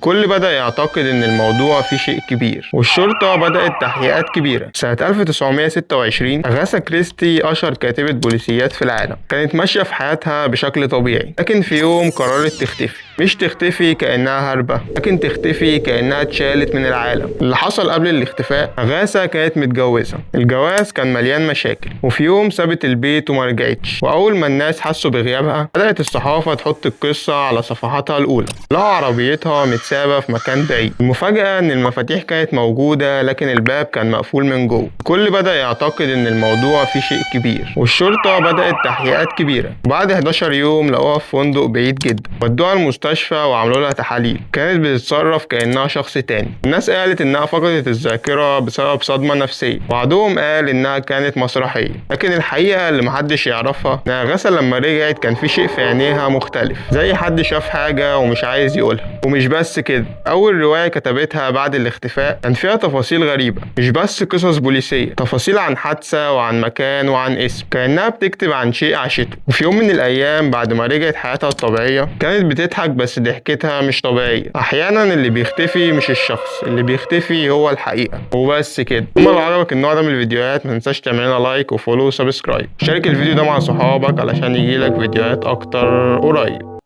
كل بدأ يعتقد إن الموضوع فيه شيء كبير، والشرطة بدأت تحقيقات كبيرة. سنة 1926 أغاثا كريستي أشهر كاتبة بوليسيات في العالم كانت ماشية في حياتها بشكل طبيعي، لكن في يوم قررت تختفي. مش تختفي كأنها هربة، لكن تختفي كأنها اتشالت من العالم. اللي حصل قبل الاختفاء، أغاثا كانت متجوزة. الجواز كان مليان مشاكل، وفي يوم سابت البيت وما رجعتش. وأول ما الناس حسوا بغيابها بدأت الصحافة تحط القصة على صفحاتها الأولى. لقوا عربيتها متسابة في مكان بعيد. المفاجأة إن المفاتيح كانت موجودة، لكن الباب كان مقفول من جوه. الكل بدأ يعتقد إن الموضوع فيه شيء كبير، والشرطة بدأت تحقيقات كبيرة. وبعد 11 يوم لقوها في فندق بعيد جدا. ودوها المستشفى وعملوا لها تحاليل. كانت بتتصرف كأنها شخص تاني. الناس قالت إنها فقدت الذاكرة بسبب صدمة نفسية، وبعضهم قال إنها كانت مسرحية. لكن الحقيقة اللي محدش يعرفها إن أغاثا لما رجعت كان في شيء في عينيها مختلف، زي حد شاف حاجة ومش عايز يقولها. ومش بس كده، أول رواية كتبتها بعد الاختفاء كان فيها تفاصيل غريبة، مش بس قصص بوليسية، تفاصيل عن حادثة وعن مكان وعن اسم، كأنها بتكتب عن شيء عاشته. وفي يوم من الأيام بعد ما رجعت حياتها الطبيعية كانت بتضحك، بس ضحكتها مش طبيعية. أحيانا اللي بيختفي مش الشخص، اللي بيختفي هو الحقيقة. وبس كده. لو عجبك النوع ده من الفيديوهات متنساش تعمل لنا لايك وفولو وسبسكرايب. شارك الفيديو ده مع صحابك علشان يجيلك فيديوهات أكتر قريب.